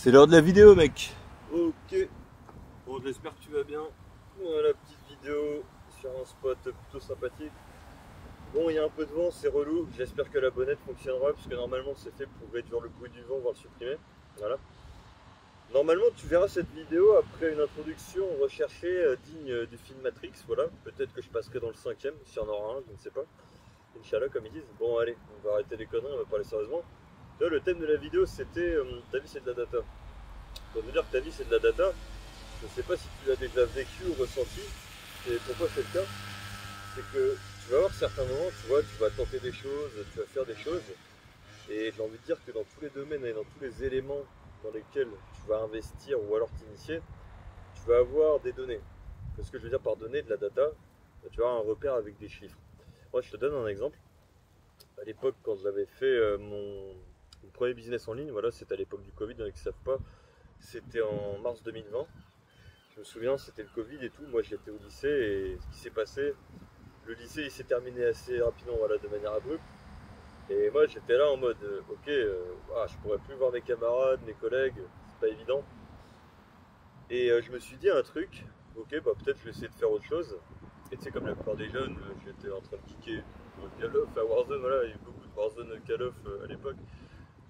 C'est l'heure de la vidéo, mec. Ok, bon j'espère que tu vas bien. Voilà, petite vidéo sur un spot plutôt sympathique. Bon, il y a un peu de vent, c'est relou. J'espère que la bonnette fonctionnera puisque normalement c'est fait pour réduire le bruit du vent, voire le supprimer. Voilà. Normalement tu verras cette vidéo après une introduction recherchée digne du film Matrix. Voilà, peut-être que je passerai dans le cinquième, s'il y en aura un, je ne sais pas. Inch'Allah comme ils disent. Bon allez, on va arrêter les conneries, on va parler sérieusement. Là, le thème de la vidéo c'était ta vie c'est de la data. Pour nous dire que ta vie c'est de la data, je ne sais pas si tu l'as déjà vécu ou ressenti, et pourquoi c'est le cas, c'est que tu vas avoir certains moments, tu vois, tu vas tenter des choses, tu vas faire des choses, et j'ai envie de dire que dans tous les domaines et dans tous les éléments dans lesquels tu vas investir ou alors t'initier, tu vas avoir des données. Qu'est-ce que je veux dire par données, de la data? Tu vas avoir un repère avec des chiffres. Moi, je te donne un exemple. À l'époque, quand j'avais fait mon premier business en ligne, voilà, c'était à l'époque du Covid, il y en a qui ne savent pas, c'était en mars 2020. Je me souviens, c'était le Covid et tout. Moi, j'étais au lycée et ce qui s'est passé, le lycée il s'est terminé assez rapidement, voilà, de manière abrupte. Et moi, j'étais là en mode, ok, je pourrais plus voir mes camarades, mes collègues, c'est pas évident. Et je me suis dit un truc, ok, bah peut-être je vais essayer de faire autre chose. Et tu sais, comme la plupart des jeunes, j'étais en train de kicker Call of, à Warzone, voilà, il y a eu beaucoup de Warzone Call of à l'époque.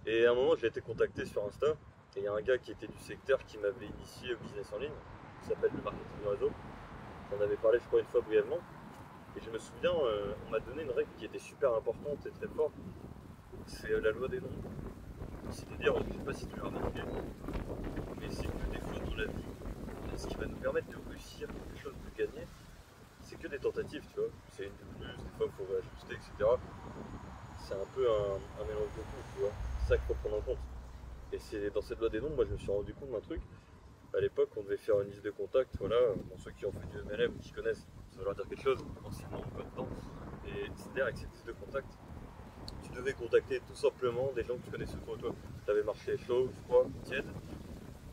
Et à un moment, j'ai été contacté sur Insta. Et il y a un gars qui était du secteur qui m'avait initié au business en ligne, qui s'appelle le marketing de réseau. J'en avais parlé, je crois, une fois brièvement. Et je me souviens, on m'a donné une règle qui était super importante et très forte. C'est la loi des nombres. C'est-à-dire, je ne sais pas si tu l'as remarqué, mais c'est que des fois dans la vie, ce qui va nous permettre de réussir quelque chose, de gagner, c'est que des tentatives, tu vois. C'est une de plus, des fois il faut réajuster, etc. C'est un peu un mélange de tout, tu vois. C'est ça qu'il faut prendre en compte. Et c'est dans cette loi des nombres, moi je me suis rendu compte d'un truc. À l'époque, on devait faire une liste de contacts, voilà, pour ceux qui ont fait du MLM, qui connaissent, ça va leur dire quelque chose, anciennement ou pas dedans. Et c'est-à-dire, avec cette liste de contacts, tu devais contacter tout simplement des gens que tu connaissais autour de toi. Tu avais marché chaud, froid, tiède.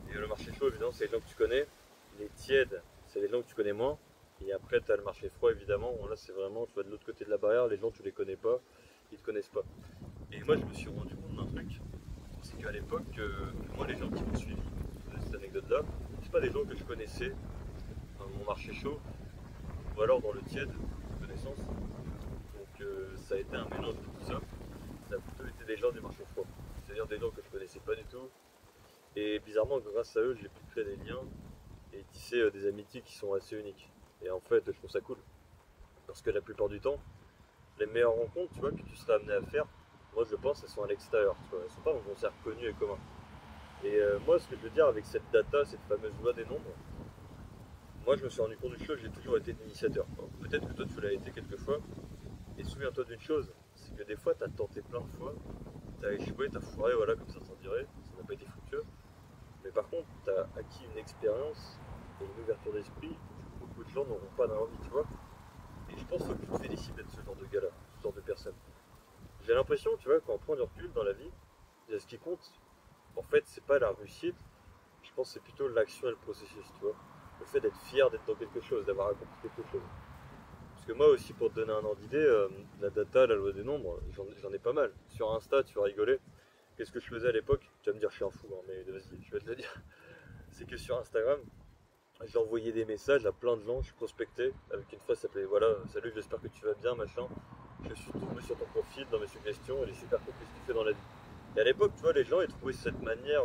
Et le marché chaud, évidemment, c'est les gens que tu connais. Les tièdes, c'est les gens que tu connais moins. Et après, tu as le marché froid, évidemment. Bon, là, c'est vraiment, tu vas de l'autre côté de la barrière, les gens, tu les connais pas, ils te connaissent pas. Et moi, je me suis rendu compte d'un truc, c'est qu'à l'époque, moi, les gens qui m'ont suivi, de cette anecdote-là, c'est pas des gens que je connaissais dans mon marché chaud, ou alors dans le tiède, de connaissance. Donc, ça a été un mélange de tout ça. Ça a plutôt été des gens du marché froid. C'est-à-dire des gens que je connaissais pas du tout. Et bizarrement, grâce à eux, j'ai pu créer des liens et tisser des amitiés qui sont assez uniques. Et en fait, je trouve ça cool. Parce que la plupart du temps, les meilleures rencontres, tu vois, que tu serais amené à faire, moi je pense, elles sont à l'extérieur. Tu vois, elles sont pas dans ton cercle connu et commun. Et moi, ce que je veux dire avec cette data, cette fameuse loi des nombres, moi je me suis rendu compte d'une chose, j'ai toujours été l'initiateur. Peut-être que toi tu l'as été quelquefois. Et souviens-toi d'une chose, c'est que des fois tu as tenté plein de fois, tu as échoué, tu as foiré, voilà, comme ça s'en dirait, ça n'a pas été fructueux. Mais par contre, tu as acquis une expérience et une ouverture d'esprit que beaucoup de gens n'auront pas dans leur vie, tu vois. Et je pense que tu te félicite d'être ce genre de gars-là, ce genre de personne. J'ai l'impression, tu vois, quand on prend du recul dans la vie, ce qui compte, en fait, c'est pas la réussite, je pense que c'est plutôt l'action et le processus, tu vois. Le fait d'être fier d'être dans quelque chose, d'avoir accompli quelque chose. Parce que moi aussi, pour te donner un ordre d'idée, la data, la loi des nombres, j'en ai pas mal. Sur Insta, tu vas rigoler. Qu'est-ce que je faisais à l'époque? Tu vas me dire, je suis un fou, hein, mais vas-y, je vais te le dire. C'est que sur Instagram, j'envoyais des messages à plein de gens, je prospectais avec une phrase qui s'appelait voilà, salut, j'espère que tu vas bien, machin. Je suis tombé sur ton profil, dans mes suggestions, elle est super cool, qu'est-ce que tu fais dans la vie? Et à l'époque, tu vois, les gens, ils trouvaient cette manière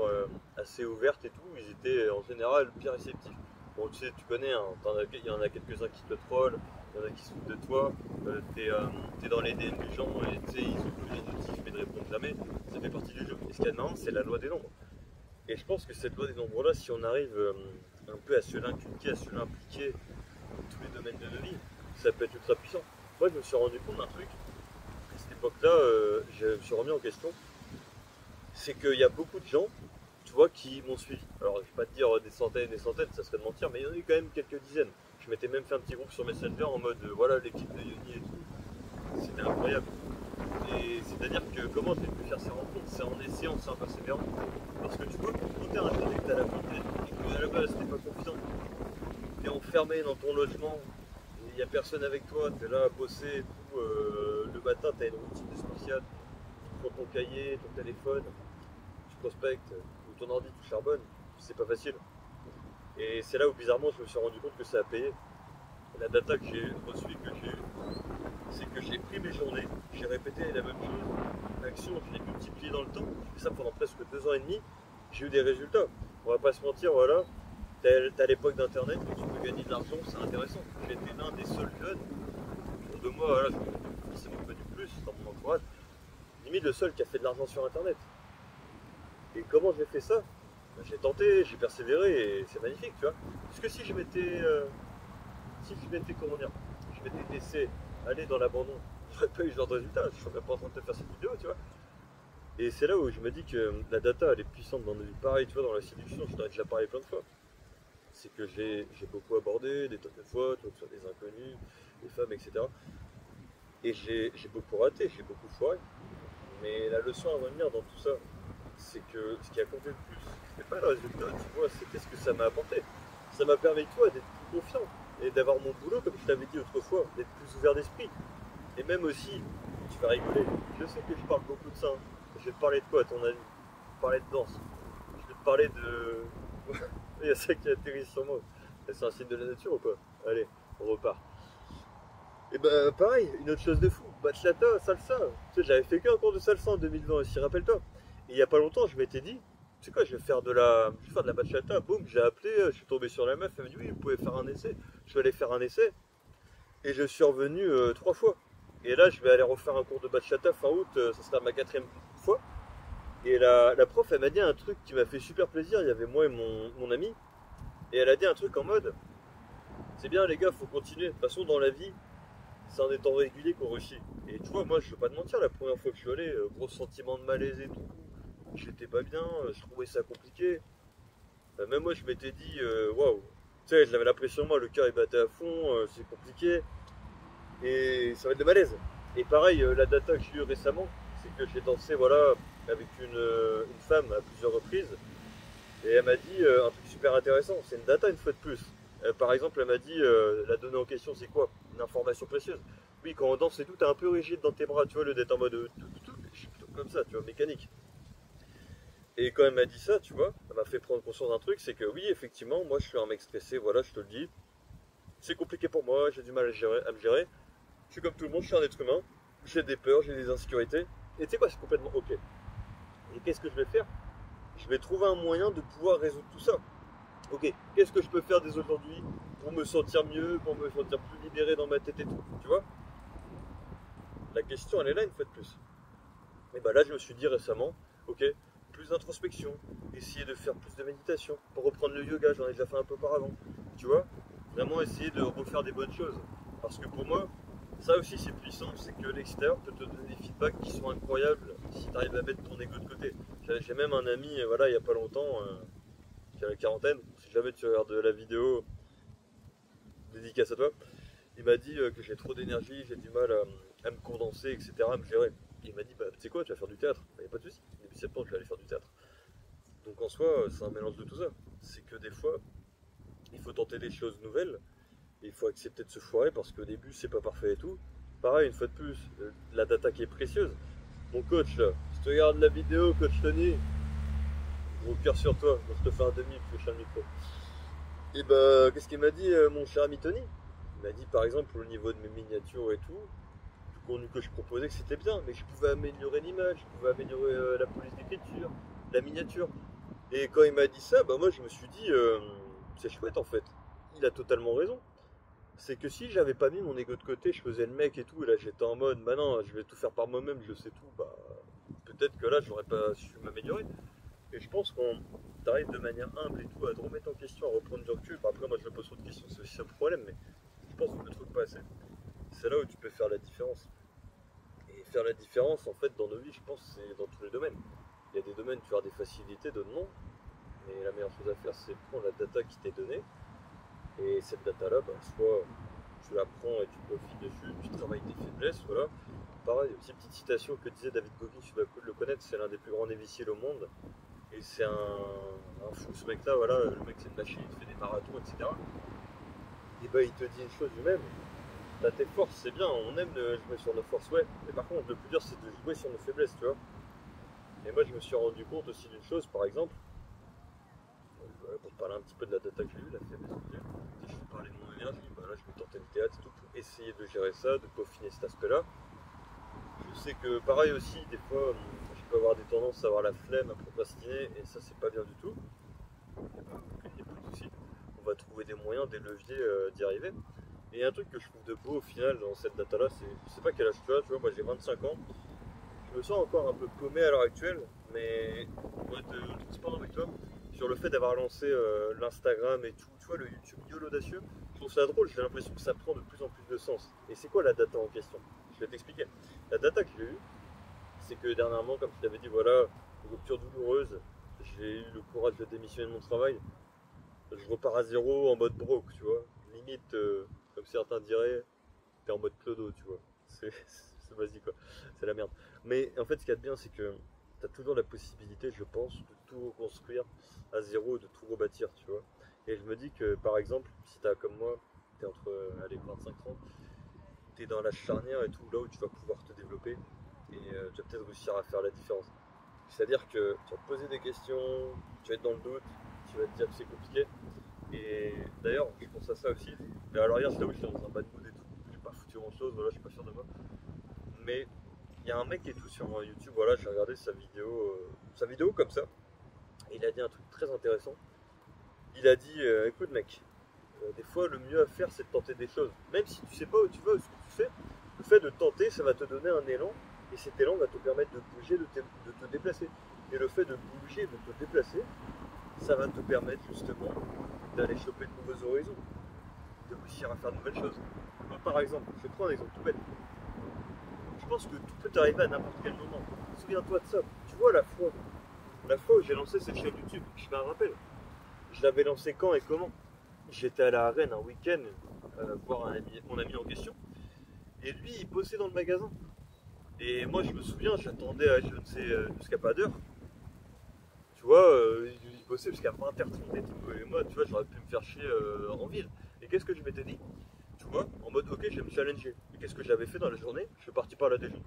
assez ouverte et tout, ils étaient en général bien réceptifs. Bon, tu sais, tu connais, hein, il y en a quelques-uns qui te trollent, il y en a qui se foutent de toi, t'es dans les DM des gens et tu sais, ils ouvrent les notifs mais ne répondent jamais, ça fait partie du jeu. Et ce qu'il y a de marrant, c'est la loi des nombres. Et je pense que cette loi des nombres-là, si on arrive un peu à se l'inculquer, à se l'impliquer dans tous les domaines de nos vies, ça peut être ultra puissant. Moi, je me suis rendu compte d'un truc, à cette époque-là, je me suis remis en question, c'est qu'il y a beaucoup de gens, tu vois, qui m'ont suivi. Alors, je vais pas te dire des centaines, ça serait de mentir, mais il y en a eu quand même quelques dizaines. Je m'étais même fait un petit groupe sur Messenger en mode, voilà, l'équipe de Yoni et tout. C'était incroyable. Et c'est-à-dire que comment j'ai pu faire ces rencontres? C'est en essayant, c'est en persévérant. Parce que tu vois, quand t'es un jeune et que t'as la vingtaine, et que à la base t'es pas confiant, t'es enfermé dans ton logement, il n'y a personne avec toi, t'es là à bosser et tout, le matin t'as une routine de spécial, tu prends ton cahier, ton téléphone, tu prospectes, ou ton ordi tout charbonne, c'est pas facile. Et c'est là où bizarrement je me suis rendu compte que ça a payé. La data que j'ai reçue, que j'ai eue, c'est que j'ai pris mes journées, j'ai répété la même chose, l'action, je l'ai multipliée dans le temps, j'ai fait ça pendant presque 2 ans et demi, j'ai eu des résultats. On va pas se mentir, voilà, t'as l'époque d'internet où tu peux gagner de l'argent, c'est intéressant. J'ai été l'un des seuls jeunes, autour de moi, voilà, je ne forcément connu plus dans mon entourage, limite le seul qui a fait de l'argent sur internet. Et comment j'ai fait ça? Ben, j'ai tenté, j'ai persévéré et c'est magnifique, tu vois. Parce que si je m'étais, comment dire, je m'étais laissé aller dans l'abandon, j'aurais pas eu ce genre de résultat, je serais même pas en train de te faire cette vidéo, tu vois. Et c'est là où je me dis que la data elle est puissante dans nos vies. Pareil, tu vois, dans la séduction, je t'en ai déjà parlé plein de fois. C'est que j'ai beaucoup abordé des tonnes de fois, tu vois, que ce soit des inconnus, des femmes, etc. Et j'ai beaucoup raté, j'ai beaucoup foiré. Mais la leçon à retenir dans tout ça, c'est que ce qui a compté le plus, c'était pas le résultat, tu vois, c'était ce que ça m'a apporté. Ça m'a permis, toi, d'être plus confiant et d'avoir mon boulot, comme je t'avais dit autrefois, d'être plus ouvert d'esprit. Et même aussi, tu vas rigoler, je sais que je parle beaucoup de ça. Hein. Je vais te parler de quoi à ton avis? Je vais te parler de danse. Je vais te parler de. Il y a ça qui atterrit sur moi. C'est un signe de la nature ou quoi? Allez, on repart. Et bah pareil, une autre chose de fou, bachata, salsa. Tu sais, j'avais fait qu'un cours de salsa en 2020 aussi, rappelle-toi. Et il y a pas longtemps, je m'étais dit, tu sais quoi, je vais faire de la bachata. Boum, j'ai appelé, je suis tombé sur la meuf, elle m'a dit oui, vous pouvez faire un essai. Je vais aller faire un essai. Et je suis revenu 3 fois. Et là, je vais aller refaire un cours de bachata fin août, ça sera ma 4e fois. Et la prof, elle m'a dit un truc qui m'a fait super plaisir. Il y avait moi et mon ami. Et elle a dit un truc en mode, c'est bien les gars, faut continuer. De toute façon, dans la vie, c'est en étant régulier qu'on réussit. Et tu vois, moi, je veux pas te mentir, la première fois que je suis allé, gros sentiment de malaise et tout. J'étais pas bien, je trouvais ça compliqué. Même moi, je m'étais dit, waouh. Tu sais, j'avais l'impression, moi, le cœur il battait à fond, c'est compliqué. Et ça va être de malaise. Et pareil, la data que j'ai eue récemment, c'est que j'ai dansé voilà, avec une femme à plusieurs reprises. Et elle m'a dit un truc super intéressant, c'est une data une fois de plus. Par exemple, elle m'a dit, la donnée en question c'est quoi? Une information précieuse. Oui, quand on danse et tout, t'es un peu rigide dans tes bras, tu vois, le d'être en mode tout, je suis plutôt comme ça, tu vois, mécanique. Et quand elle m'a dit ça, tu vois, elle m'a fait prendre conscience d'un truc, c'est que oui, effectivement, moi je suis un mec stressé, voilà, je te le dis. C'est compliqué pour moi, j'ai du mal à me gérer. Je suis comme tout le monde, je suis un être humain. J'ai des peurs, j'ai des insécurités. Et tu sais quoi, c'est complètement ok. Et qu'est-ce que je vais faire? Je vais trouver un moyen de pouvoir résoudre tout ça. Ok, qu'est-ce que je peux faire dès aujourd'hui pour me sentir mieux, pour me sentir plus libéré dans ma tête et tout, tu vois? La question, elle est là une fois de plus. Et bah là, je me suis dit récemment, ok, plus d'introspection, essayer de faire plus de méditation, pour reprendre le yoga, j'en ai déjà fait un peu auparavant, tu vois? Vraiment essayer de refaire des bonnes choses. Parce que pour moi, ça aussi c'est puissant, c'est que l'extérieur peut te donner des feedbacks qui sont incroyables si tu arrives à mettre ton ego de côté. J'ai même un ami, voilà, il n'y a pas longtemps, qui a la quarantaine, si jamais tu regardes la vidéo, dédicace à toi, il m'a dit que j'ai trop d'énergie, j'ai du mal à me condenser, etc., à me gérer. Et il m'a dit, bah tu sais quoi, tu vas faire du théâtre. Il n'y a pas de souci, début septembre, je vais aller faire du théâtre. Donc en soi, c'est un mélange de tout ça. C'est que des fois, il faut tenter des choses nouvelles, et il faut accepter de se foirer parce qu'au début, c'est pas parfait et tout. Pareil, une fois de plus, la data qui est précieuse. Mon coach là, si tu regardes la vidéo, coach Tony, gros cœur sur toi, donc je te fais un demi parce que je suis le micro. Et bah, qu'est-ce qu'il m'a dit, mon cher ami Tony? Il m'a dit par exemple au niveau de mes miniatures et tout, du contenu que je proposais que c'était bien, mais que je pouvais améliorer l'image, je pouvais améliorer la police d'écriture, la miniature. Et quand il m'a dit ça, bah moi je me suis dit, c'est chouette en fait. Il a totalement raison. C'est que si j'avais pas mis mon ego de côté, je faisais le mec et tout, et là j'étais en mode, bah non, je vais tout faire par moi-même, je sais tout, bah peut-être que là j'aurais pas su m'améliorer. Et je pense qu'on t'arrive de manière humble et tout à te remettre en question, à reprendre du recul. Bah, après, moi je me pose trop de questions, c'est aussi un problème, mais je pense qu'on ne trouve pas assez. C'est là où tu peux faire la différence. Et faire la différence, en fait, dans nos vies, je pense, c'est dans tous les domaines. Il y a des domaines, tu as des facilités, d'autres non. Mais la meilleure chose à faire, c'est prendre la data qui t'est donnée. Et cette data-là, bah, soit tu la prends et tu profites dessus, tu travailles tes faiblesses, voilà. Pareil, aussi petite citation que disait David Goggins, tu vas le connaître, c'est l'un des plus grands naviciers au monde. Et c'est un fou ce mec là, voilà, le mec c'est une machine, il fait des marathons, etc. Et bah il te dit une chose lui-même, t'as tes forces, c'est bien, on aime de jouer sur nos forces, ouais, mais par contre le plus dur c'est de jouer sur nos faiblesses, tu vois. Et moi je me suis rendu compte aussi d'une chose, par exemple, Voilà, pour te parler un petit peu de la data que j'ai eue, la faiblesse que j'ai. Je vais parler de mon énergie, bah là je vais tenter le théâtre et tout pour essayer de gérer ça, de peaufiner cet aspect-là. Je sais que pareil aussi, des fois, je peux avoir des tendances à avoir la flemme, à procrastiner, et ça c'est pas bien du tout. Il n'y a pas de souci. On va trouver des moyens, des leviers d'y arriver. Et un truc que je trouve de beau au final dans cette data-là, c'est, je sais pas quel âge tu vois, moi j'ai 25 ans, je me sens encore un peu paumé à l'heure actuelle, mais pour être transparent avec toi, sur le fait d'avoir lancé l'Instagram et tout, tu vois, le YouTube YOLO audacieux, je trouve ça drôle, j'ai l'impression que ça prend de plus en plus de sens. Et c'est quoi la data en question? Je vais t'expliquer. La data que j'ai eue, c'est que dernièrement, comme je t'avais dit, voilà, rupture douloureuse, j'ai eu le courage de démissionner de mon travail, je repars à zéro en mode broke, tu vois. Limite, comme certains diraient, t'es en mode clodo, tu vois. C'est vas-y quoi, c'est la merde. Mais en fait, ce qu'il y a de bien, c'est que t'as toujours la possibilité, je pense, de tout reconstruire à zéro, de tout rebâtir, tu vois. Et je me dis que, par exemple, si t'as comme moi, t'es entre, allez, 25 ans, t'es dans la charnière et tout, là où tu vas pouvoir te développer, et tu vas peut-être réussir à faire la différence. C'est-à-dire que tu vas te poser des questions, tu vas être dans le doute, tu vas te dire que c'est compliqué. Et d'ailleurs, je pense à ça aussi. Et alors hier, je t'avoue, j'étais dans un bad mood et tout. J'ai pas foutu grand chose, voilà, je suis pas fier de moi. Mais il y a un mec qui est tout sur YouTube, voilà, j'ai regardé sa vidéo comme ça. Et il a dit un truc très intéressant. Il a dit, écoute mec, des fois le mieux à faire c'est de tenter des choses. Même si tu sais pas où tu vas ou ce que tu fais, le fait de tenter, ça va te donner un élan. Et cet élan va te permettre de bouger, de te déplacer. Et le fait de bouger, de te déplacer, ça va te permettre justement d'aller choper de nouveaux horizons, de réussir à faire de nouvelles choses. Moi, par exemple, je prends un exemple tout bête. Je pense que tout peut arriver à n'importe quel moment. Souviens-toi de ça. Tu vois la fois où j'ai lancé cette chaîne YouTube, je fais un rappel. Je l'avais lancé quand et comment? J'étais à la Arène un week-end voir mon ami en question. Et lui, il bossait dans le magasin. Et moi, je me souviens, j'attendais à je ne sais jusqu'à pas d'heure. Tu vois, il bossait jusqu'à 20h30 et tout. Et moi, tu vois, j'aurais pu me faire chier en ville. Et qu'est-ce que je m'étais dit? Tu vois, en mode, ok, je vais me challenger. Et qu'est-ce que j'avais fait dans la journée? Je suis parti par la déjeuner.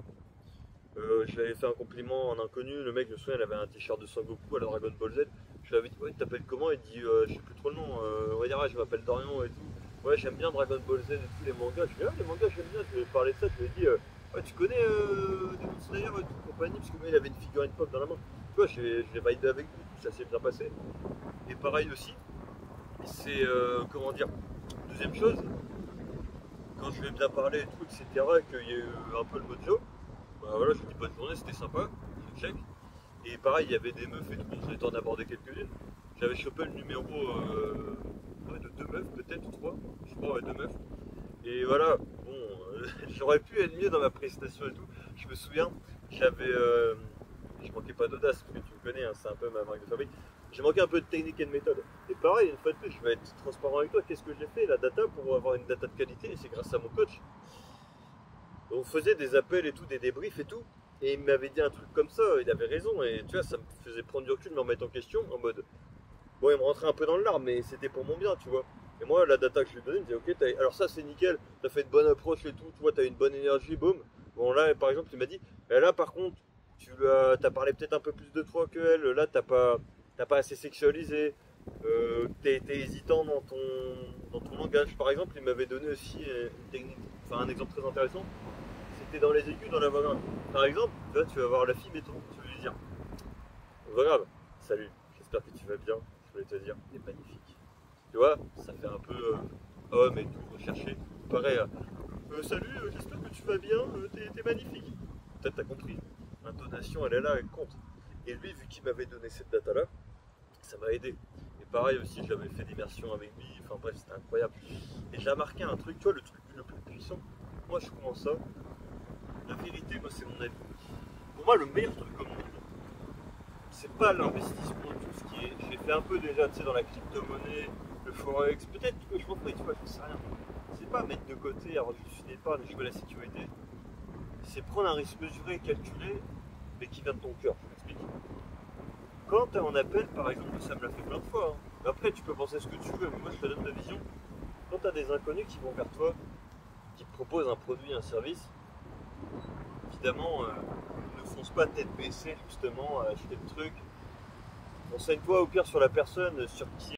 Je lui avais fait un compliment en inconnu. Le mec, je me souviens, il avait un t-shirt de Sangoku à la Dragon Ball Z. Je lui avais dit, ouais, tu t'appelles comment? Il dit, je sais plus trop le nom. On va dire, ouais, je m'appelle Dorian et tout. Ouais, j'aime bien Dragon Ball Z et tous les mangas. Je lui ai dit, ah, les mangas, j'aime bien. Je lui ai parlé de ça. Je lui ai dit, ouais, tu connais Demon Slayer et tout, compagnie, parce que moi, il avait une figurine pop dans la main. Tu vois, je l'ai validé avec lui. Ça s'est bien passé. Et pareil aussi, c'est, comment dire, deuxième chose, quand je lui ai bien parlé et tout, etc., qu'il y a eu un peu le mojo, bah voilà, je lui dis bonne journée, c'était sympa, je check. Et pareil, il y avait des meufs et tout, j'ai eu le temps d'aborder quelques-unes. J'avais chopé le numéro ouais, de deux meufs, peut-être, ou trois, je crois, ouais, deux meufs. Et voilà, bon, j'aurais pu être mieux dans ma prestation et tout. Je me souviens, je manquais pas d'audace, parce que tu me connais, hein, c'est un peu ma marque de fabrique. J'ai manqué un peu de technique et de méthode. Et pareil, une fois de plus, je vais être transparent avec toi. Qu'est-ce que j'ai fait? La data pour avoir une data de qualité, et c'est grâce à mon coach. On faisait des appels et tout, des débriefs et tout. Et il m'avait dit un truc comme ça, il avait raison. Et tu vois, ça me faisait prendre du recul, me remettre en question, en mode. Bon, il me rentrait un peu dans le lard, mais c'était pour mon bien, tu vois. Et moi, la data que je lui donnais, il me disait, ok, alors ça c'est nickel, t'as fait une bonne approche et tout, tu vois, t'as une bonne énergie, boum. Bon, là, par exemple, il m'a dit, et là, par contre, t'as parlé peut-être un peu plus de toi que elle, là, t'as pas assez sexualisé, t'es hésitant dans ton langage. Par exemple, il m'avait donné aussi une technique, enfin, un exemple très intéressant, c'était dans les aigus, dans la voix grave. Par exemple, tu vas voir la fille, mettons, tu veux lui dire, voix grave, salut, j'espère que tu vas bien, je voulais te dire, t'es magnifique. Tu vois, ça fait un peu homme et tout, recherché. Pareil, salut, j'espère que tu vas bien, t'es magnifique. Peut-être t'as compris. L'intonation, elle est là, elle compte. Et lui, vu qu'il m'avait donné cette data-là, ça m'a aidé. Et pareil aussi, j'avais fait d'immersion avec lui, enfin bref, c'était incroyable. Et j'ai remarqué un truc, tu vois, le truc le plus puissant. Moi, je commence ça. La vérité, moi, c'est mon avis. Pour moi, le meilleur truc au monde, c'est pas l'investissement, tout ce qui est. J'ai fait un peu déjà, tu sais, dans la crypto-monnaie, le forex, peut-être que je m'en ferai, tu vois, je sais rien. C'est pas mettre de côté, avoir juste une épargne, jouer la sécurité. C'est prendre un risque mesuré et calculé, mais qui vient de ton cœur, je m'explique. Quand tu as un appel, par exemple, ça me l'a fait plein de fois. Hein. Après, tu peux penser ce que tu veux, mais moi je te donne ma vision. Quand tu as des inconnus qui vont vers toi, qui te proposent un produit, un service, évidemment, ne fonce pas tête baissée justement à acheter le truc. Renseigne-toi au pire sur la personne sur qui